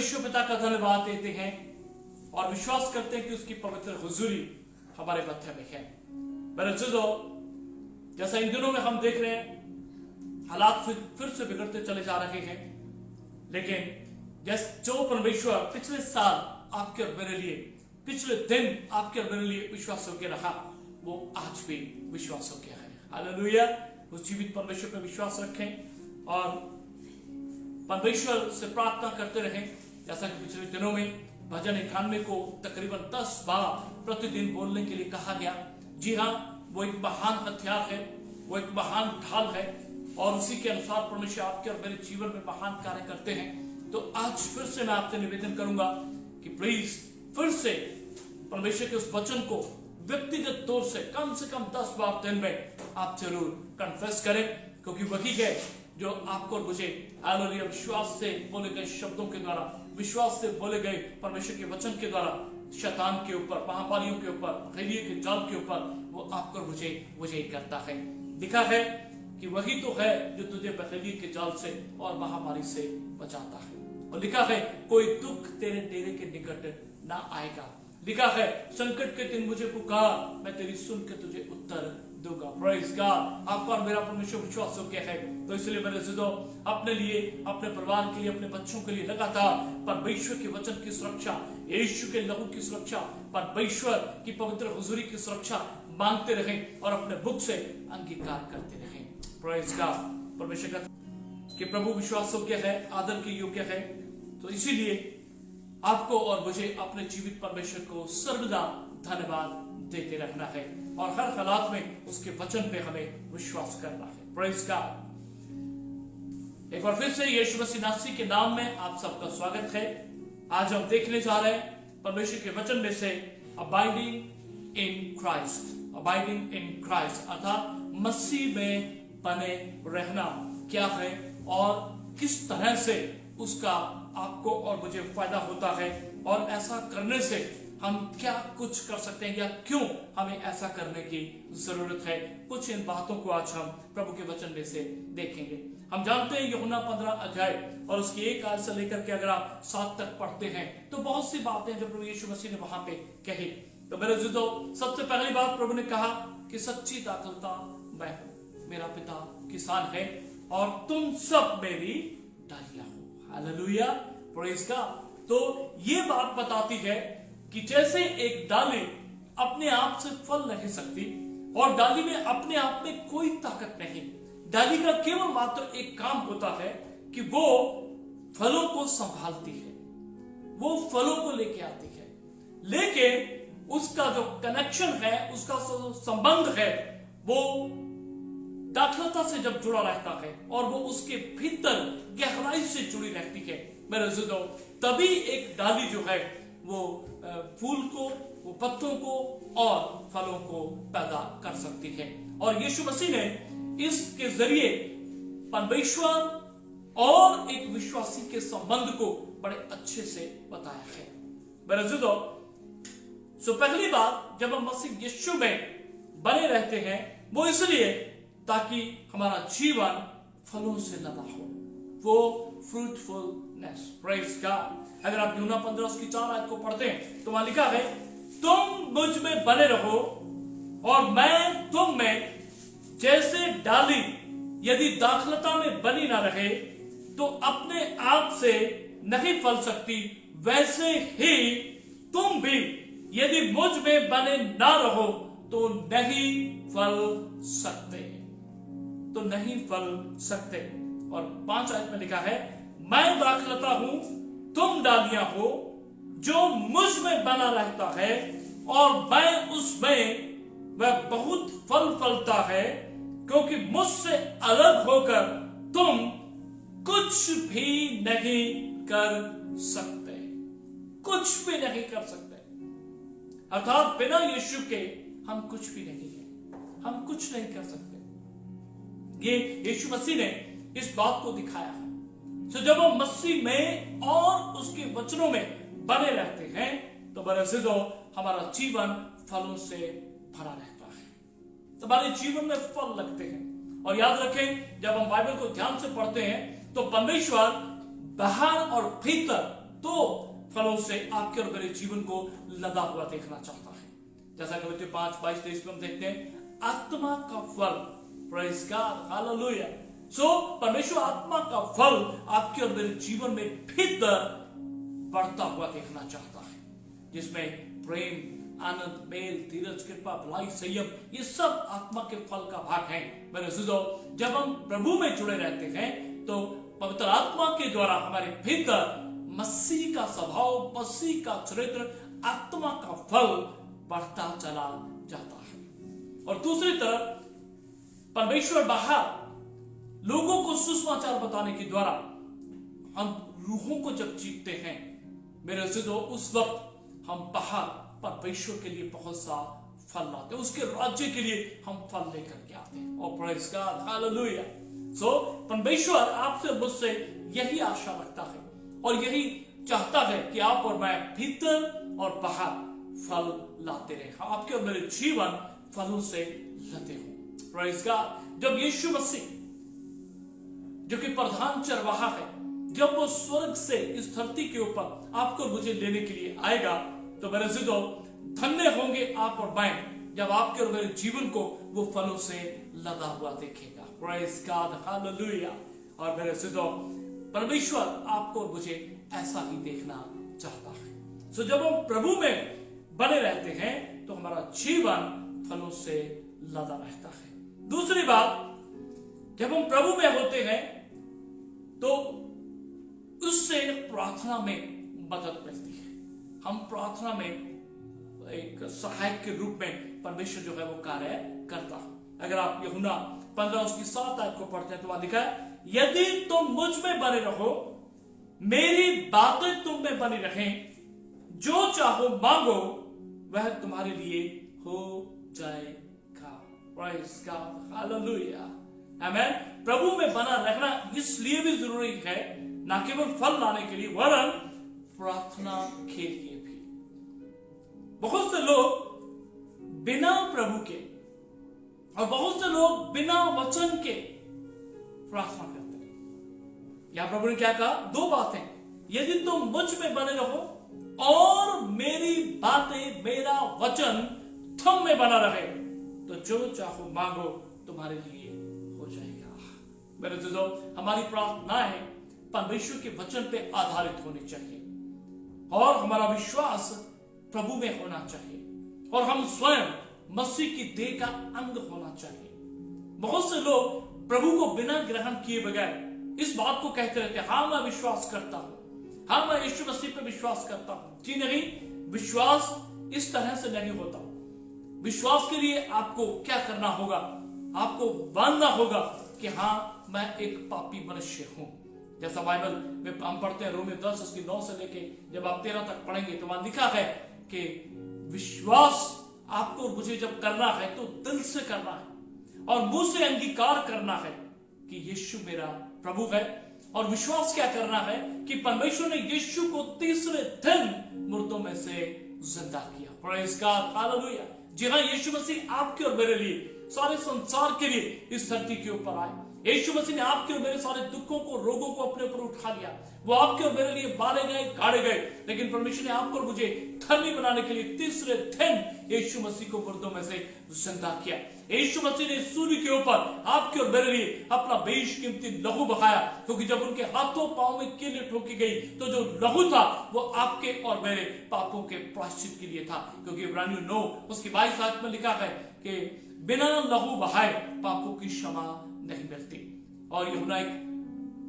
परमेश्वर पिता का धन्यवाद देते हैं और विश्वास करते हैं कि उसकी पवित्र हुजूरी हमारे मध्य में है। मेरे अज़ीज़ों, जैसा इन दिनों में हम देख रहे हैं हालात फिर से बिगड़ते चले जा रहे हैं, लेकिन जो परमेश्वर पिछले साल आपके और मेरे लिए, पिछले दिन आपके और मेरे लिए विश्वास योग्य रहा, वो आज भी विश्वास योग्य है। हालेलुया। उस जीवित परमेश्वर पर विश्वास रखें और परमेश्वर से प्रार्थना करते रहें। जैसा कि पिछले दिनों में भजन 91 को तकरीबन 10 बार प्रतिदिन बोलने के लिए कहा गया। जी हाँ, वो एक महान हथियार है, वो एक महान ढाल है और उसी के अनुसार परमेश्वर आपके और मेरे जीवन में महान कार्य करते हैं। तो आज फिर से मैं आपसे निवेदन करूंगा कि प्लीज फिर से परमेश्वर के उस वचन को व्यक्तिगत तौर से कम 10 बार दिन में आप जरूर कन्फेस करें, क्योंकि वही है जो आपको और मुझे हालेलुया विश्वास से बोले गए शब्दों के द्वारा, विश्वास से बोले गए परमेश्वर के वचन के द्वारा शैतान के ऊपर, महामारियों के ऊपर, बखेलिए के जाल के ऊपर वो आपको और मुझे विजयी करता है। लिखा है कि वही तो है जो तुझे बखेलिए के जाल से और महामारी से बचाता है। और लिखा है कोई दुख तेरे डेरे के निकट ना आएगा। लिखा है संकट के दिन मुझे पुकार, मैं तेरी सुन के तुझे उत्तर दूंगा। Praise God. आपका और मेरा परमेश्वर विश्वास योग्य है। तो इसलिए मेरे अज़ीज़ों, अपने लिए, अपने परिवार के लिए, अपने बच्चों के लिए लगातार परमेश्वर के वचन की सुरक्षा, यीशु के लहू की सुरक्षा, परमेश्वर की पवित्र हुजूरी की सुरक्षा मांगते रहें और अपने मुख से अंगीकार करते रहें। Praise God. परमेश्वर का कि प्रभु विश्वास योग्य है, आदर के योग्य है। तो इसीलिए आपको और मुझे अपने जीवित परमेश्वर को सर्वदा धन्यवाद देते रहना है और हर हालात में उसके वचन पे हमें विश्वास करना है। Praise God. एक बार फिर से यीशु मसीह नासरी के नाम में आप सबका स्वागत है। आज हम देखने जा रहे हैं परमेश्वर के वचन में से abiding in Christ. Abiding in Christ अर्थात मसीह में बने रहना क्या है और किस तरह से उसका आपको और मुझे फायदा होता है और ऐसा करने से हम क्या कुछ कर सकते हैं या क्यों हमें ऐसा करने की जरूरत है। कुछ इन बातों को आज हम प्रभु के वचन में से देखेंगे। हम जानते हैं यूहन्ना 15 अध्याय और उसकी 1 आयत से लेकर के अगर आप 7 तक पढ़ते हैं तो बहुत सी बातें जो प्रभु यीशु मसीह ने वहां पे कही। तो मेरे अज़ीज़ों, सबसे पहली बात प्रभु ने कहा कि सच्ची दाखलता मैं हूं, मेरा पिता किसान है और तुम सब मेरी डालियां हो। हालेलुया। Praise God. तो ये बात बताती है कि जैसे एक डाली अपने आप से फल नहीं सकती और डाली में अपने आप में कोई ताकत नहीं, डाली का केवल मात्र एक काम होता है कि वो फलों को संभालती है, वो फलों को लेके आती है, लेकिन उसका जो कनेक्शन है, उसका जो संबंध है, वो दाखलता से जब जुड़ा रहता है और वो उसके भीतर गहराई से जुड़ी रहती है मेरे अज़ीज़ों, तभी एक डाली जो है वो फूल को, वो पत्तों को और फलों को पैदा कर सकती है। और यीशु मसीह ने इसके जरिए परमेश्वर और एक विश्वासी के संबंध को बड़े अच्छे से बताया है मेरे अज़ीज़ों। सो पहली बात, जब हम मसीह यीशु में बने रहते हैं वो इसलिए ताकि हमारा जीवन फलों से लदा हो, वो फ्रूटफुलनेस। Praise God. अगर आप यूहन्ना 15 उसकी 4 आयत को पढ़ते हैं तो वहां लिखा है तुम मुझ में बने रहो और मैं तुम में। जैसे डाली यदि दाखलता में बनी ना रहे तो अपने आप से नहीं फल सकती, वैसे ही तुम भी यदि मुझ में बने ना रहो तो नहीं फल सकते, तो नहीं फल सकते। और 5 आयत में लिखा है मैं दाखलता हूं, तुम डालियां हो, जो मुझ में बना रहता है और मैं उसमें, वह बहुत फल फलता है, क्योंकि मुझसे अलग होकर तुम कुछ भी नहीं कर सकते, कुछ भी नहीं कर सकते। अर्थात बिना यीशु के हम कुछ भी नहीं है, हम कुछ नहीं कर सकते। ये यीशु मसीह ने इस बात को दिखाया है। तो जब हम मसीह में और उसके वचनों में बने रहते हैं तो मेरे अज़ीज़ों, हमारा जीवन फलों से भरा रहता है, हमारे जीवन में फल लगते हैं। और याद रखें, जब हम बाइबल को ध्यान से पढ़ते हैं तो परमेश्वर बाहर और भीतर दो फलों से आपके और मेरे जीवन को लदा हुआ देखना चाहता है। जैसा कि मत्ती 5:22-23 में हम देखते हैं, आत्मा का फल, प्रेज़ गॉड, हालेलुया। सो परमेश्वर आत्मा का फल आपके और मेरे जीवन में भीतर बढ़ता हुआ देखना चाहता है, जिसमें प्रेम, आनंद, मेल, धीरज, कृपा, भलाई, संयम, ये सब आत्मा के फल का भाग है। मेरे अज़ीज़ों, जब हम प्रभु में जुड़े रहते हैं तो पवित्र आत्मा के द्वारा हमारे भीतर मसीह का स्वभाव, मसीह का चरित्र, आत्मा का फल बढ़ता चला जाता है। और दूसरी तरफ परमेश्वर बाहर लोगों को सुसमाचार बताने के द्वारा हम रूहों को जब जीतते हैं, मेरे अज़ीज़ों, उस वक्त हम बाहर परमेश्वर के लिए बहुत सा फल लाते हैं, उसके राज्य के लिए हम फल लेकर के आते हैं। और प्रेज़ गॉड, हालेलुया। सो परमेश्वर आपसे और मुझसे यही आशा रखता है और यही चाहता है कि आप और मैं भीतर और बाहर फल लाते रहे, आपके और मेरे जीवन फलों से लदे हो। Praise God. जब यीशु मसीह, जो कि प्रधान चरवाहा है, जब वो स्वर्ग से इस धरती के ऊपर आपको मुझे लेने के लिए आएगा, तो मेरे अज़ीज़ों, धन्य होंगे आप और मैं जब आपके और मेरे जीवन को वो फलों से लदा हुआ देखेगा। Praise God, hallelujah. और मेरे अज़ीज़ों, परमेश्वर आपको और मुझे ऐसा ही देखना चाहता है। सो जब हम प्रभु में बने रहते हैं तो हमारा जीवन फलों से लदा रहता है। दूसरी बात, जब हम प्रभु में होते हैं तो उससे प्रार्थना में मदद मिलती है। हम प्रार्थना में एक सहायक के रूप में परमेश्वर जो है वो कार्य करता है। अगर आप यूहन्ना 15 उसकी 7 आयत को पढ़ते हैं तो वहां लिखा है, यदि तुम मुझ में बने रहो, मेरी बातें तुम में बनी रहें, जो चाहो मांगो वह तुम्हारे लिए हो जाएगा। प्रेज़ गॉड, हालेलुया, आमीन। प्रभु में बना रहना इसलिए भी जरूरी है, ना केवल फल लाने के लिए, वरन प्रार्थना के लिए भी। बहुत से लोग बिना प्रभु के और बहुत से लोग बिना वचन के प्रार्थना करते हैं। यहां प्रभु ने क्या कहा? दो बातें, यदि तुम मुझ में बने रहो और मेरी बातें, मेरा वचन तुम में बना रहे, तो जो चाहो मांगो तुम्हारे लिए हो जाएगा। मेरे दोस्तों, हमारी प्रार्थनाएं परमेश्वर के वचन पे आधारित होनी चाहिए और हमारा विश्वास प्रभु में होना चाहिए और हम स्वयं मसीह की देह का अंग होना चाहिए। बहुत से लोग प्रभु को बिना ग्रहण किए बगैर इस बात को कहते रहते हैं, हाँ मैं विश्वास करता हूं, हाँ मैं यीशु मसीह पे विश्वास करता हूं। जी नहीं, विश्वास इस तरह से नहीं होता। विश्वास के लिए आपको क्या करना होगा? आपको मानना होगा कि हाँ मैं एक पापी मनुष्य हूं। जैसा बाइबल में हम पढ़ते हैं, रोमियो 10 उसकी 9 से लेके जब आप 13 तक पढ़ेंगे तो वहां लिखा है कि विश्वास आपको मुझे जब करना है तो दिल से करना है और मुंह से अंगीकार करना है कि यीशु मेरा प्रभु है। और विश्वास क्या करना है कि परमेश्वर ने यीशु को तीसरे दिन मुर्दों में से जिंदा किया। Praise God, hallelujah. जी हाँ, यीशु मसीह आपके और मेरे लिए, सारे संसार के लिए इस धरती के ऊपर आए। यीशु मसीह ने आपके और मेरे सारे दुखों को, रोगों को अपने ऊपर उठा लिया। वो आपके और मेरे लिए मारे गए, गाड़े गए, लेकिन परमेश्वर ने आपको और मुझे धर्मी बनाने के लिए तीसरे दिन यीशु मसीह को मुर्दों में से जिंदा किया। यीशु मसीह ने सूर्य के ऊपर आपके और मेरे लिए अपना बेशकीमती लहू बहाया, क्योंकि जब उनके हाथों पांव में कीलें ठोकी गई तो जो लहू था वो आपके और मेरे पापों के प्रायश्चित के लिए था। क्योंकि इब्रानियों 9 उसकी 22 आयत में लिखा है कि बिना लहू बहाए पापों की क्षमा नहीं मिलती। और यूहन्ना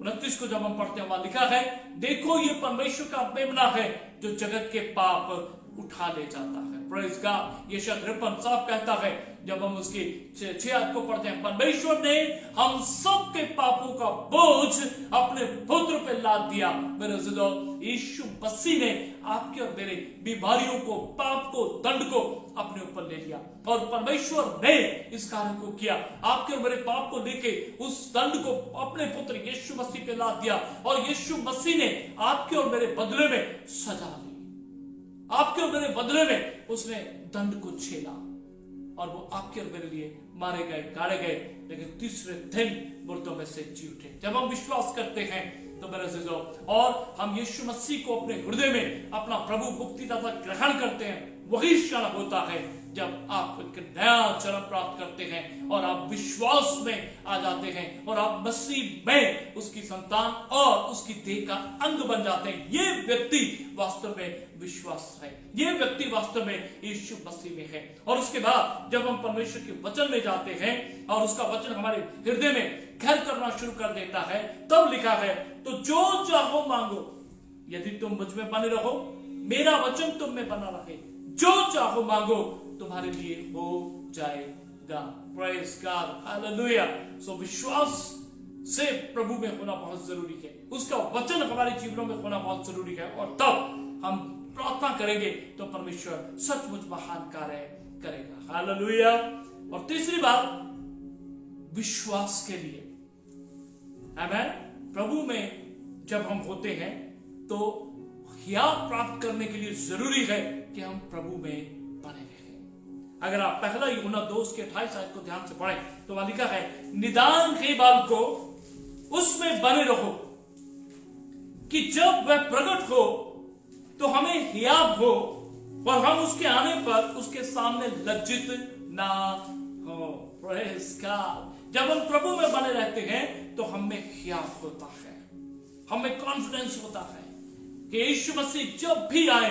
29 को जब हम पढ़ते हैं वहां लिखा है, देखो ये परमेश्वर का मेमना है जो जगत के पाप उठा ले जाता है। Praise God. ये शब्द 53 साफ कहता है जब हम उसकी 6 आयत को पढ़ते हैं, परमेश्वर ने हम सब के पापों का बोझ अपने पुत्र पे लाद दिया। मेरे अज़ीज़ों, यीशु मसीह ने आपके और मेरे बीमारियों को, पाप को, दंड को अपने ऊपर ले लिया और परमेश्वर ने इस कार्य को किया। आपके और मेरे पाप को लेके उस दंड को अपने पुत्र यीशु मसीह पे लाद दिया और यीशु मसीह ने आपके और मेरे बदले में सजा ली। आपके और मेरे बदले में उसने दंड को झेला और वो आपके और मेरे लिए मारे गए, गाड़े गए, लेकिन तीसरे दिन मुर्दों में से जी उठे। जब हम विश्वास करते हैं तो मेरे अजीजों, और हम यीशु मसीह को अपने हृदय में अपना प्रभु मुक्तिदाता ग्रहण करते हैं, वही क्षण होता है जब आप एक नया जन्म प्राप्त करते हैं और आप विश्वास में आ जाते हैं और आप मसीह में उसकी संतान और उसकी देह का अंग बन जाते हैं। ये व्यक्ति वास्तव में विश्वास है, ये व्यक्ति वास्तव में यीशु मसीह में है। और उसके बाद जब हम परमेश्वर के वचन में जाते हैं और उसका वचन हमारे हृदय में घर करना शुरू कर देता है, तब लिखा है, तो जो चाहो मांगो, यदि तुम मुझ में बने रहो, मेरा वचन तुम में बना रहे, जो चाहो मांगो तुम्हारे लिए हो जाएगा। Praise God, hallelujah. सो विश्वास से प्रभु में होना बहुत जरूरी है, उसका वचन हमारे जीवनों में होना बहुत जरूरी है, और तब हम प्रार्थना करेंगे तो परमेश्वर सचमुच महान कार्य करेगा। हालेलुया। और तीसरी बात, विश्वास के लिए, आमीन। प्रभु में जब हम होते हैं तो हियाव प्राप्त करने के लिए जरूरी है कि हम प्रभु में बने रहें। अगर आप पहला यूहन्ना 2:28 आयत को ध्यान से पढ़ें तो वहां लिखा है, निदान के बाल को उसमें बने रहो कि जब वह प्रकट हो तो हमें हियाव हो और हम उसके आने पर उसके सामने लज्जित ना हो। Praise God. जब हम प्रभु में बने रहते हैं तो हमें हियाव होता है, हमें कॉन्फिडेंस होता है कि यीशु मसीह जब भी आए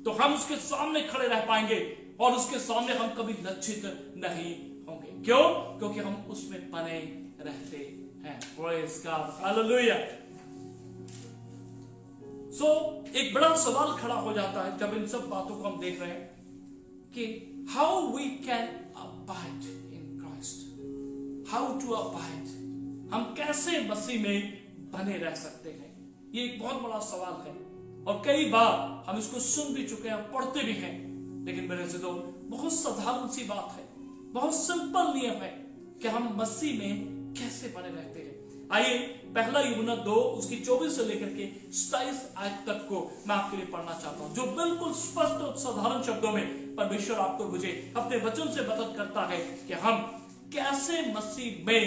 तो हम उसके सामने खड़े रह पाएंगे और उसके सामने हम कभी लज्जित नहीं होंगे। क्यों? क्योंकि हम उसमें बने रहते हैं। Praise God, hallelujah. सो एक बड़ा सवाल खड़ा हो जाता है जब इन सब बातों को हम देख रहे हैं कि how we can abide in Christ, how to abide, हम कैसे मसीह में बने रह सकते हैं। ये एक बहुत बड़ा सवाल है और कई बार हम इसको सुन भी चुके हैं, पढ़ते भी हैं, लेकिन मेरे से तो बहुत साधारण सी बात है, बहुत सिंपल नियम है कि हम मसीह में कैसे बने रहते हैं। आइए पहला यूहन्ना 2 उसकी 24 से लेकर के 27 आयत तक को मैं आपके लिए पढ़ना चाहता हूं, जो बिल्कुल स्पष्ट और साधारण शब्दों में परमेश्वर आपको मुझे अपने वचन से मदद करता है कि हम कैसे मसीह में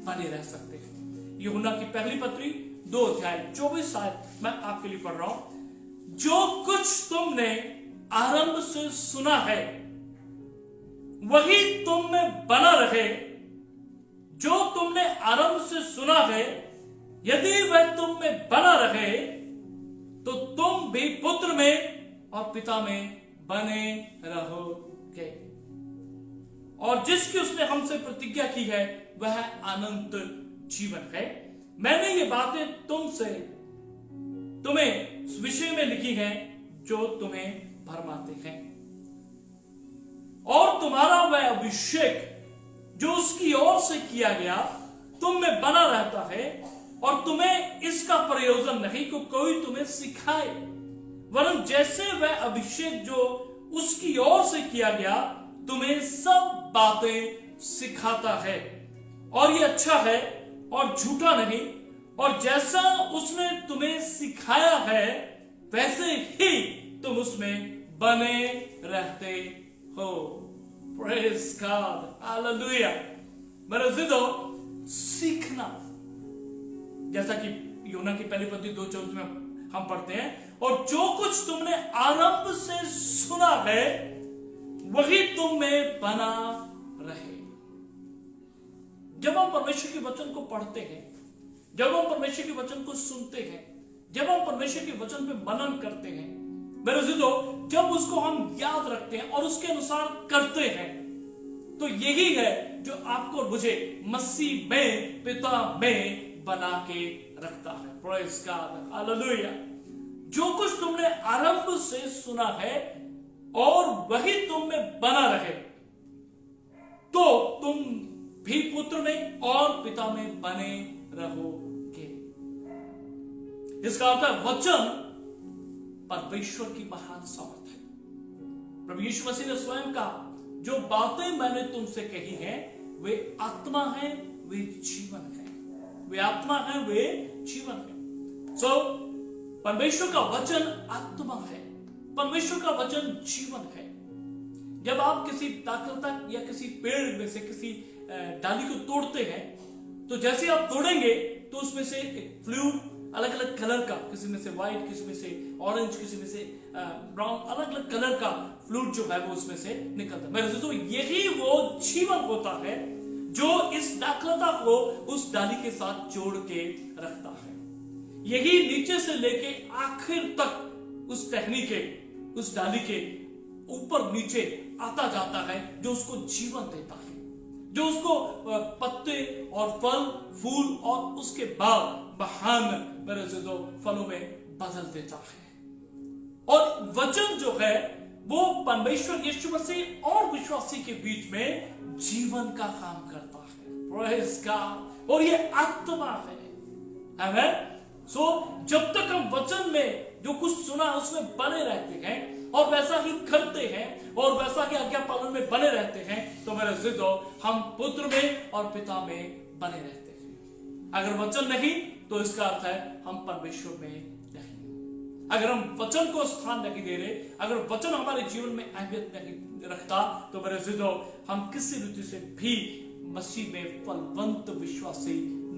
बने रह सकते हैं। यूहन्ना की पहली पत्री 2:24 आयत मैं आपके लिए पढ़ रहा हूं। जो कुछ तुमने आरंभ से सुना है वही तुम में बना रहे, जो तुमने आरंभ से सुना है यदि वह तुम में बना रहे तो तुम भी पुत्र में और पिता में बने रहोगे। और जिसकी उसने हमसे प्रतिज्ञा की है वह अनंत जीवन है। मैंने ये बातें तुम्हें इस विषय में लिखी हैं जो तुम्हें भरमाते हैं, और तुम्हारा वह अभिषेक जो उसकी ओर से किया गया तुम में बना रहता है, और तुम्हें इसका प्रयोजन नहीं कि कोई तुम्हें सिखाए, वरन जैसे वह अभिषेक जो उसकी ओर से किया गया तुम्हें सब बातें सिखाता है, और ये अच्छा है और झूठा नहीं, और जैसा उसने तुम्हें सिखाया है वैसे ही तुम उसमें बने रहते हो। Praise God, hallelujah. मेरे ज़िदो, सीखना, जैसा कि यूहन्ना की पहली पत्री 2:24 में हम पढ़ते हैं, और जो कुछ तुमने आरंभ से सुना है वही तुम में बना रहे। जब हम परमेश्वर के वचन को पढ़ते हैं, जब हम परमेश्वर के वचन को सुनते हैं, जब हम परमेश्वर के वचन पे मनन करते हैं, मेरे ज़िदो, जब उसको हम याद रखते हैं और उसके अनुसार करते हैं, तो यही है जो आपको और मुझे मसीह में, पिता में बना के रखता है। Praise God, hallelujah. जो कुछ तुमने आरंभ से सुना है और वही तुम में बना रहे तो तुम भी पुत्र में और पिता में बने रहोगे। इसका अर्थ है वचन परमेश्वर की महान सामर्थ है। प्रभु यीशु मसीह ने स्वयं कहा, जो बातें मैंने तुमसे कही हैं वे आत्मा है, वे जीवन है, वे आत्मा है, वे जीवन है। सो परमेश्वर का वचन आत्मा है, परमेश्वर का वचन जीवन है। जब आप किसी दाखलता या किसी पेड़ में से किसी डाली को तोड़ते हैं तो जैसे आप तोड़ेंगे तो उसमें से एक फ्लूइड अलग अलग कलर का, किसी में से व्हाइट, किसी में से ऑरेंज, किसी में से ब्राउन, अलग अलग कलर का फ्लूइड जो है वो उसमें से निकलता है। मेरे दोस्तों, यही वो जीवन होता है जो इस दाखलता को उस डाली के साथ जोड़ के रखता है। यही नीचे से लेके आखिर तक उस टहनी के, उस डाली के ऊपर नीचे आता जाता है, जो उसको जीवन देता है, जो उसको पत्ते और फल, फूल और उसके बाद महान मेरे दोस्तों फलों में बदल देता है। और वचन जो है वो परमेश्वर यीशु मसीह और विश्वासी के बीच में जीवन का काम करता है। Praise God. और ये आत्मा है। आमीन। सो जब तक हम वचन में जो कुछ सुना उसमें बने रहते हैं और वैसा ही करते हैं और वैसा ही आज्ञा पालन में बने रहते हैं, तो मेरे अजीजों, हम पुत्र में और पिता में बने रहते हैं। अगर वचन नहीं तो इसका अर्थ है हम परमेश्वर में नहीं। अगर हम वचन को स्थान नहीं दे रहे, अगर वचन हमारे जीवन में अहमियत नहीं रखता, तो मेरे अजीजों, हम किसी रीति से भी मसीह में फलवंत विश्वासी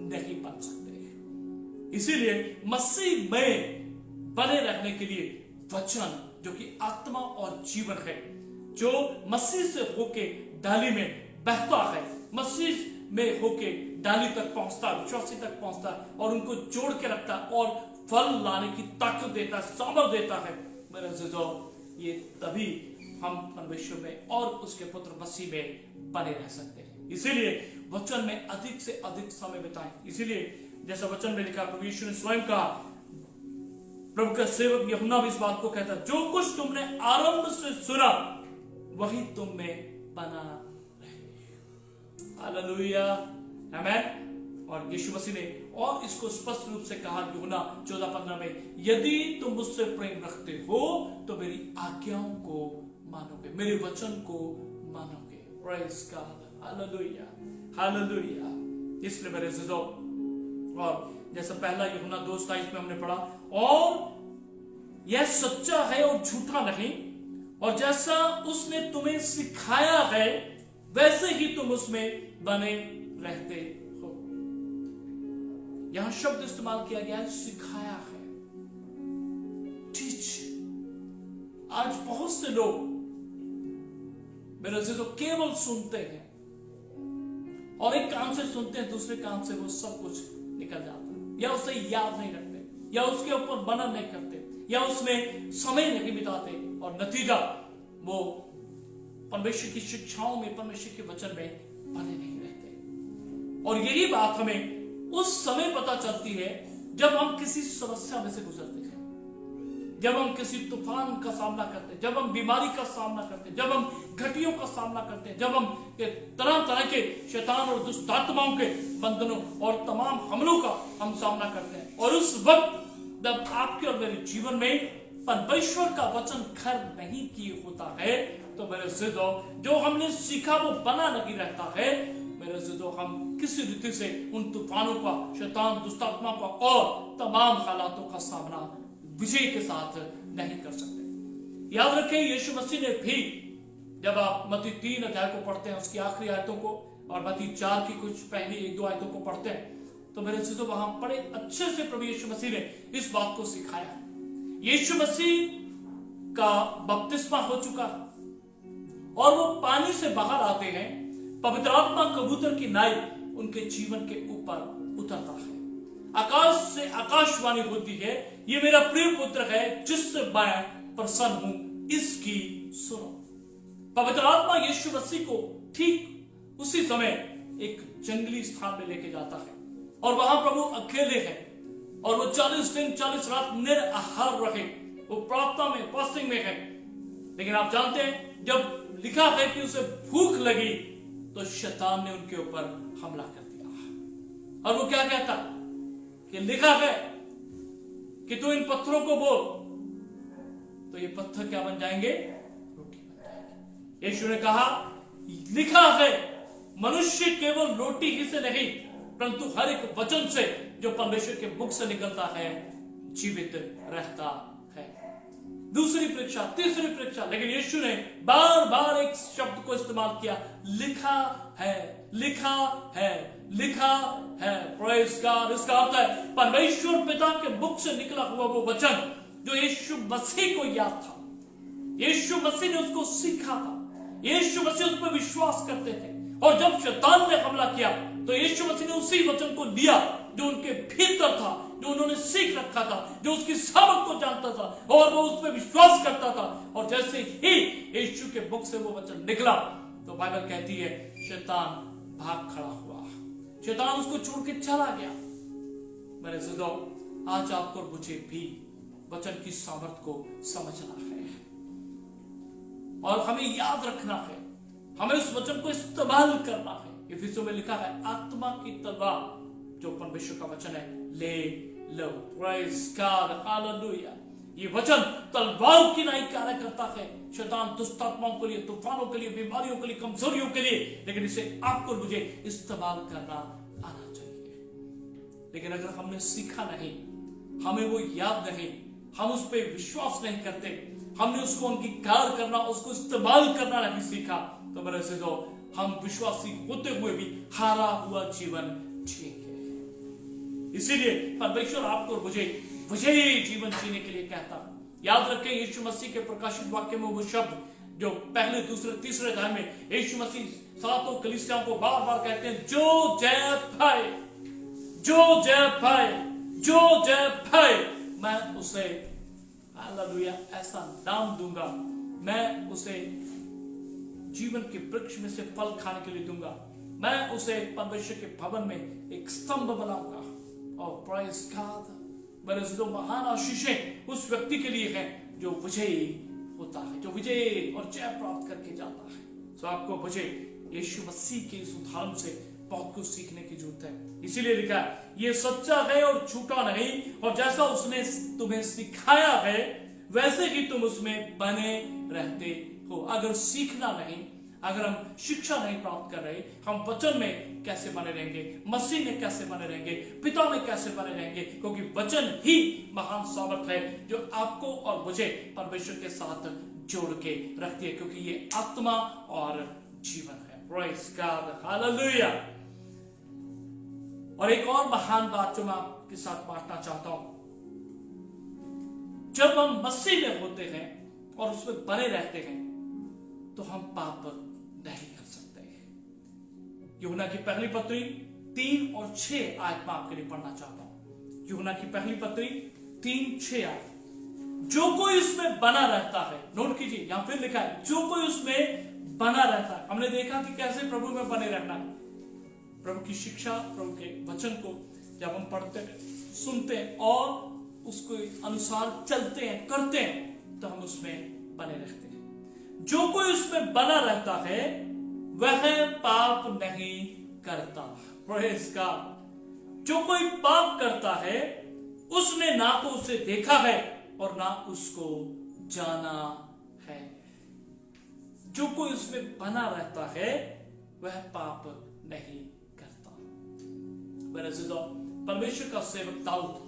नहीं बन सकते। इसीलिए मसीह में बने रहने के लिए वचन जो कि आत्मा और जीवन है, जो मसीह से होके डाली में बहता है, मसीह में होके डाली तक पहुंचता, विश्वासी तक पहुंचता और उनको जोड़ के रखता और फल लाने की ताकत देता, सामर्थ देता है। मेरे अजीजों, ये तभी हम परमेश्वर में और उसके पुत्र मसीह में बने रह सकते हैं। इसीलिए वचन में अधिक से अधिक समय बिताएं। इसीलिए जैसा वचन में लिखा, प्रभु यीशु ने स्वयं कहा, प्रभु का सेवक यूहन्ना भी इस बात को कहता, जो कुछ तुमने आरंभ से सुना वही तुम में बना रहे। हालेलुया, आमीन। और यीशु मसीह ने और इसको स्पष्ट रूप से कहा यूहन्ना 14:15 में, यदि तुम मुझसे प्रेम रखते हो तो मेरी आज्ञाओं को मानोगे, मेरे वचन को मानोगे। Praise God. Hallelujah, hallelujah. इसलिए मेरे अजीजों, और जैसा पहला यूहन्ना 2:27 में हमने पढ़ा, और यह सच्चा है और झूठा नहीं, और जैसा उसने तुम्हें सिखाया है वैसे ही तुम उसमें बने रहते हो। यहां शब्द इस्तेमाल किया गया है, सिखाया है, टीच। आज बहुत से लोग मेरे से तो केवल सुनते हैं और एक कान से सुनते हैं, दूसरे कान से वो सब कुछ निकल जाता है, या उसे याद नहीं रखते, या उसके ऊपर मनन नहीं करते, या उसमें समय नहीं बिताते, और नतीजा वो परमेश्वर की शिक्षाओं में, परमेश्वर के वचन में बने नहीं रहते। और यही बात हमें उस समय पता चलती है जब हम किसी समस्या में से गुजरते हैं, जब हम किसी तूफान का सामना करते हैं, जब हम बीमारी का सामना करते हैं, जब हम घटियों का सामना करते हैं, जब हम तरह तरह के शैतान और दुष्ट आत्माओं के बंधनों और तमाम हमलों का हम सामना करते हैं। और उस वक्त जब आपके और मेरे जीवन में परमेश्वर का वचन घर नहीं किए होता है, तो मेरे अजीजों, जो हमने सीखा वो बना नहीं रहता है। मेरे अजीजों, हम किसी रीति से उन तूफानों का, शैतान, दुष्ट आत्मा का और तमाम हालातों का सामना विजय के साथ नहीं कर सकते। याद रखें, यीशु मसीह ने भी, जब आप मत्ती 3 अध्याय को पढ़ते हैं, उसकी आखिरी आयतों को, और मत्ती 4 की कुछ पहली 1-2 आयतों को पढ़ते हैं, तो मेरे चीजों वहां बड़े अच्छे से प्रभु यीशु मसीह ने इस बात को सिखाया। यीशु मसीह का बपतिस्मा हो चुका और वो पानी से बाहर आते हैं, पवित्र आत्मा कबूतर की नाई उनके जीवन के ऊपर उतरता है, आकाश से आकाशवाणी होती है, ये मेरा प्रिय पुत्र है जिससे मैं प्रसन्न हूं, इसकी सुनो। पवित्र आत्मा यीशु मसीह को ठीक उसी समय एक जंगली स्थान में लेके जाता है और वहां प्रभु अकेले हैं और वो 40 दिन 40 रात निराहार रहे, वो प्रार्थना में, फास्टिंग में है। लेकिन आप जानते हैं, जब लिखा है कि उसे भूख लगी तो शैतान ने उनके ऊपर हमला कर दिया। और वो क्या कहता कि लिखा है कि तू इन पत्थरों को बोल, तो ये पत्थर क्या बन जाएंगे? रोटी बन जाएंगे। यीशु ने कहा, लिखा है मनुष्य केवल रोटी ही से नहीं परंतु हर एक वचन से जो परमेश्वर के मुख से निकलता है जीवित रहता है। दूसरी परीक्षा, तीसरी परीक्षा, लेकिन यीशु ने बार बार एक शब्द को इस्तेमाल किया, लिखा है, लिखा है, लिखा है। Praise God. इसका अर्थ है परमेश्वर पिता के मुख से निकला हुआ वो वचन जो यीशु मसीह को याद था, यीशु मसीह ने उसको सीखा था, यीशु मसीह उस पर विश्वास करते थे। और जब शैतान ने हमला किया तो यीशु मसीह ने उसी वचन को लिया जो उनके भीतर था, जो उन्होंने सीख रखा था, जो उसकी सामर्थ को जानता था, और वो उस पर विश्वास करता था। और जैसे ही यीशु के मुख से वो वचन निकला तो बाइबल कहती है शैतान भाग खड़ा हुआ, शैतान उसको छोड़ के चला गया। मेरे अज़ीज़ों, आज आपको और मुझे भी वचन की सामर्थ को समझना है और हमें याद रखना है, हमें उस वचन को इस्तेमाल करना है। इफिसियों में लिखा है आत्मा की तलवार जो परमेश्वर का वचन है ले लो। Praise God, hallelujah. ये वचन तलवार की नाई कार्य करता है शैतान दुष्ट आत्माओं के लिए, तूफानों के लिए, बीमारियों के लिए, कमजोरियों के लिए, लेकिन इसे आपको मुझे इस्तेमाल करना आना चाहिए। लेकिन अगर हमने सीखा नहीं, हमें वो याद नहीं, हम उस पर विश्वास नहीं करते, हमने उसको अंगीकार करना, उसको इस्तेमाल करना नहीं सीखा, तो मेरे से जो हम विश्वासी होते हुए भी हारा हुआ जीवन जिएंगे। इसीलिए परमेश्वर आपको और मुझे विजयी जीवन जीने के लिए कहता है। याद रखें यीशु मसीह के प्रकाशित वाक्य में वो शब्द जो पहले, दूसरे, तीसरे अध्याय में यीशु मसीह सातों कलीसियाओं को बार बार कहते हैं, जो जय पाए, जो जय पाए, जो जय पाए, मैं उसे हालेलुया ऐसा नाम दूंगा, मैं उसे जीवन के वृक्ष में से फल खाने के लिए दूंगा, मैं उसे परमेश्वर के भवन में एक स्तंभ बनाऊंगा। और प्रेज़ गॉड, मेरे अज़ीज़ों, महान आशीषें उस व्यक्ति के लिए हैं जो विजयी होता है, जो विजय और जय प्राप्त करके जाता है। तो आपको मुझे यीशु मसीह के इस उदाहरण से बहुत कुछ सीखने की जरूरत है। इसीलिए लिखा है ये सच्चा है और झूठा नहीं, और जैसा उसने तुम्हें सिखाया है वैसे ही तुम उसमें बने रहते हो। अगर सीखना नहीं, अगर हम शिक्षा नहीं प्राप्त कर रहे, हम वचन में कैसे बने रहेंगे, मसीह में कैसे बने रहेंगे, पिता में कैसे बने रहेंगे? क्योंकि वचन ही महान सामर्थ है जो आपको और मुझे परमेश्वर के साथ जोड़ के रखती है, क्योंकि ये आत्मा और जीवन है। Praise God, hallelujah. और एक और महान बात जो मैं आपके साथ बांटना चाहता हूं, जब हम मसीह में होते हैं और उसमें बने रहते हैं तो हम पाप नहीं कर सकते। यूहन्ना की पहली पत्री 3 और 6 आयत में आपके लिए पढ़ना चाहता हूं। यूहन्ना की पहली पत्री 3-6 आयत, जो कोई उसमें बना रहता है, नोट कीजिए, यहां फिर लिखा है जो कोई उसमें बना रहता है। हमने देखा कि कैसे प्रभु में बने रहना है। प्रभु की शिक्षा, प्रभु के वचन को जब हम पढ़ते हैं, सुनते हैं और उसके अनुसार चलते हैं, करते हैं, तो हम उसमें बने रहते हैं। जो कोई उसमें बना रहता है वह पाप नहीं करता। Praise God. जो कोई पाप करता है उसने ना तो उसे देखा है और ना उसको जाना है। जो कोई उसमें बना रहता है वह पाप नहीं करता। मेरे अज़ीज़ों, परमेश्वर का सेवक दाऊद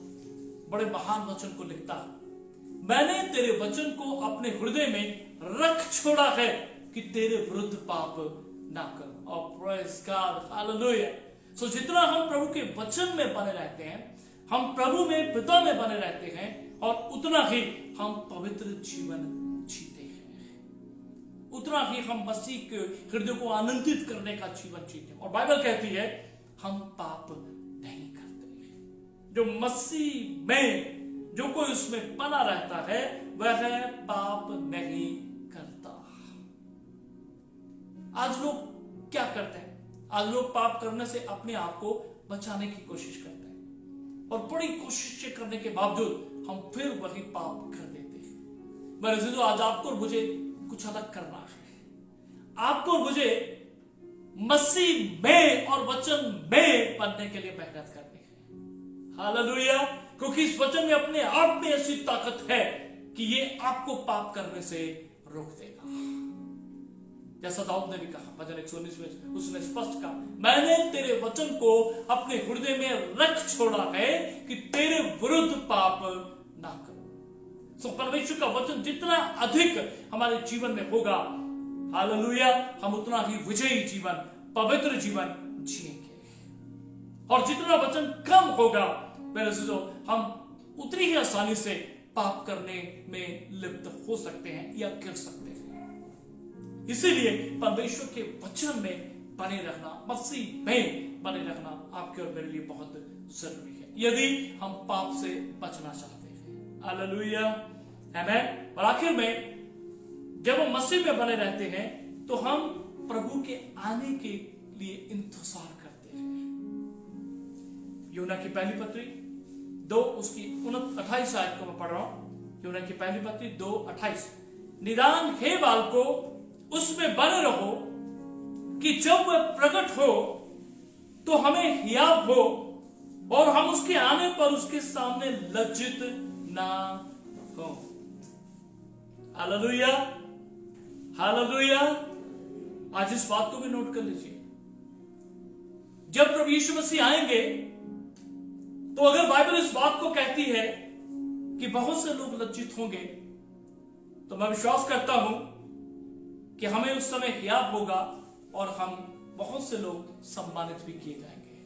बड़े महान वचन को लिखता है, मैंने तेरे वचन को अपने हृदय में रख छोड़ा है कि तेरे विरुद्ध पाप ना करूं। और प्रेज़ गॉड, हालेलुया। सो जितना हम प्रभु के वचन में बने रहते हैं, हम प्रभु में, पिता में बने रहते हैं, और उतना ही हम पवित्र जीवन जीते हैं, उतना ही हम मसीह के हृदय को आनंदित करने का जीवन जीते हैं। और बाइबल कहती है हम पाप नहीं करते। जो मसीह में, जो कोई उसमें बना रहता है वह पाप नहीं करता। आज लोग क्या करते हैं? आज लोग पाप करने से अपने आप को बचाने की कोशिश करते हैं, और बड़ी कोशिशें करने के बावजूद हम फिर वही पाप कर देते हैं। मेरे अज़ीज़ों, आज आपको और मुझे कुछ अलग करना है। आपको और मुझे मसीह में और वचन में बनने के लिए मेहनत करनी है। हालेलुया। क्योंकि इस वचन में अपने आप में ऐसी ताकत है कि ये आपको पाप करने से रोक देगा। जैसा दाऊद ने भी कहा भजन 119 में, उसने स्पष्ट कहा, मैंने तेरे वचन को अपने हृदय में रख छोड़ा है कि तेरे विरुद्ध पाप ना करूं। सो परमेश्वर का वचन जितना अधिक हमारे जीवन में होगा, हालेलुया, हम उतना ही विजयी जीवन, पवित्र जीवन जिएंगे। और जितना वचन कम होगा मेरे दोस्तों, हम उतनी ही आसानी से पाप करने में लिप्त हो सकते हैं या गिर सकते हैं। इसीलिए परमेश्वर के वचन में बने रहना, मसीह में बने रहना आपके और मेरे लिए बहुत जरूरी है, यदि हम पाप से बचना चाहते हैं। हालेलुया, आमीन। और आखिर में जब हम मसीह में बने रहते हैं तो हम प्रभु के आने के लिए इंतजार करते हैं। यूहन्ना की पहली पत्री 2 उसकी 28 आयत को मैं पढ़ रहा हूं। यूहन्ना की पहली पत्री 2:28, निदान हे बालको उसमें बने रहो कि जब वह प्रकट हो तो हमें हियाव हो और हम उसके आने पर उसके सामने लज्जित ना हो। Hallelujah, hallelujah. आज इस बात को भी नोट कर लीजिए, जब प्रभु यीशु मसीह आएंगे तो अगर बाइबल इस बात को कहती है कि बहुत से लोग लज्जित होंगे, तो मैं विश्वास करता हूं कि हमें उस समय हियाव होगा और हम बहुत से लोग सम्मानित भी किए जाएंगे।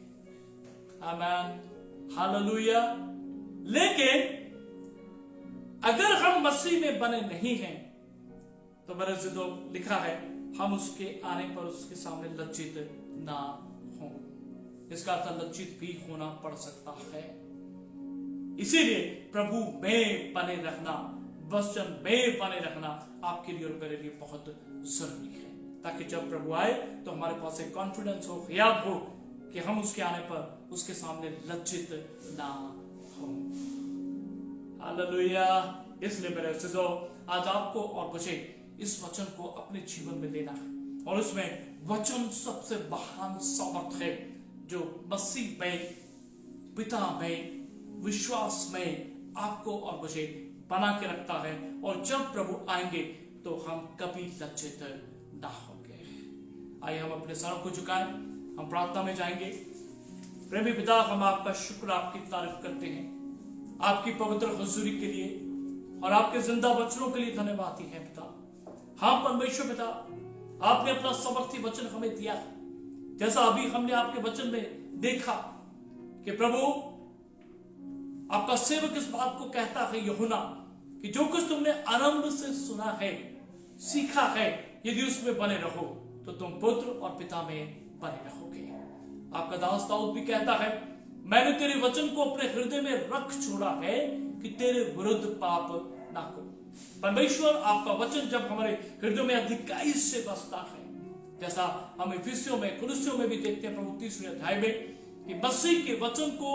आमीन, हालेलुया। लेकिन अगर हम मसीह में बने नहीं हैं तो मेरे से तो लिखा है हम उसके आने पर उसके सामने लज्जित ना हो। इसका अर्थ लज्जित भी होना पड़ सकता है। इसीलिए प्रभु में बने रहना, वचन में बने रहना आपके लिए और मेरे लिए बहुत जरूरी है, ताकि जब प्रभु आए तो हमारे पास एक कॉन्फिडेंस हो, हियाव हो कि हम उसके आने पर उसके सामने लज्जित ना हो। हालेलुया। इसलिए मेरे अजीजों, आज आपको और मुझे इस वचन को अपने जीवन में लेना है, और उसमें वचन सबसे महान सामर्थ है जो मसीह में, पिता में, विश्वास में आपको और मुझे बना के रखता है। और जब प्रभु आएंगे तो हम कभी लज्जित ना होंगे। आइए हम अपने सरों को झुकाएं, हम प्रार्थना में जाएंगे। प्रेमी पिता, हम आपका शुक्र, आपकी तारीफ करते हैं आपकी पवित्र हुजूरी के लिए और आपके जिंदा वचनों के लिए धन्यवाद है पिता। हाँ परमेश्वर पिता, आपने अपना समर्थी वचन हमें दिया, जैसा अभी हमने आपके वचन में देखा कि प्रभु आपका सेवक इस बात को कहता है यूहन्ना कि जो कुछ तुमने आरंभ से सुना है, सीखा है, यदि उसमें बने रहो तो तुम पुत्र और पिता में बने रहोगे। आपका दास दाऊद भी कहता है, मैंने तेरे वचन को अपने हृदय में रख छोड़ा है कि तेरे विरुद्ध पाप ना हो। परमेश्वर, आपका वचन जब हमारे हृदय में अधिकाई से बसता है, जैसा हम इफिसियों में, कुलुस्सियों में भी देखते हैं प्रभु 3 अध्याय में, कि मसीह के वचन को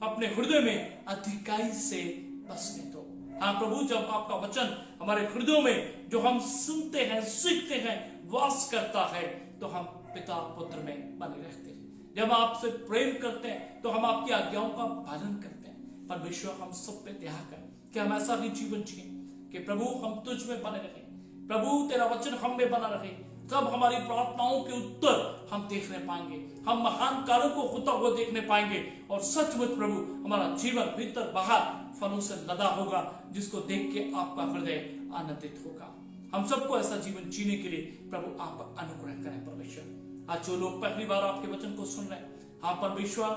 अपने हृदय में अधिकाई से बसने दो। हाँ प्रभु, जब आपका वचन हमारे हृदयों में जो हम सुनते हैं, सीखते हैं, वास करता है, तो हम पिता पुत्र में बने रहते हैं। जब आपसे प्रेम करते हैं तो हम आपकी आज्ञाओं का पालन करते हैं। परमेश्वर, हम सब पे दया करें कि हम ऐसा ही जीवन जिए कि प्रभु हम तुझ में बने रहे, प्रभु तेरा वचन हम में बना रहे। तब हमारी प्रार्थनाओं के उत्तर हम देखने पाएंगे, हम महान कार्यों को होता हुआ देखने पाएंगे, और सचमुच प्रभु हमारा जीवन भीतर बाहर फलों से लदा होगा, जिसको देख के आपका हृदय आनंदित होगा। हम सबको ऐसा जीवन जीने के लिए प्रभु आप अनुग्रह करें। परमेश्वर, आज जो लोग पहली बार आपके वचन को सुन रहे हैं, हाँ परमेश्वर,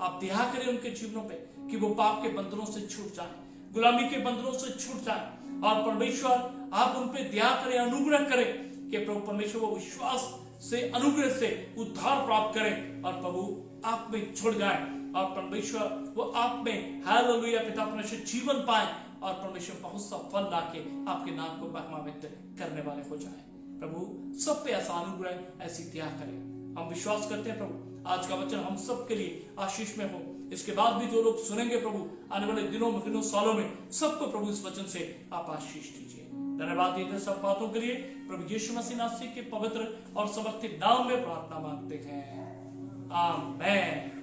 आप दया करें उनके जीवनों पे कि वो पाप के बंधनों से छूट जाए, गुलामी के बंधनों से छूट जाए। और परमेश्वर, आप उन पे दया करें, अनुग्रह करें कि प्रभु परमेश्वर वो विश्वास से, अनुग्रह से उद्धार प्राप्त करें और प्रभु आप में छुड़ जाए, और परमेश्वर वो आप में, हालेलुया पिता परमेश्वर, जीवन पाए, और परमेश्वर बहुत सा फल लाके आपके नाम को महिमान्वित करने वाले हो जाए। प्रभु सब पे ऐसा अनुग्रह, ऐसी दया करें। हम विश्वास करते हैं प्रभु आज का वचन हम सब के लिए आशीष में हो। इसके बाद भी जो लोग सुनेंगे प्रभु, आने वाले दिनों, महीनों, सालों में सबको प्रभु इस वचन से आप आशीष दीजिए। धन्यवाद दीजिए सब बातों के लिए। प्रभु यीशु मसीह नासरी के पवित्र और समर्थित नाम में प्रार्थना मांगते हैं, आमीन।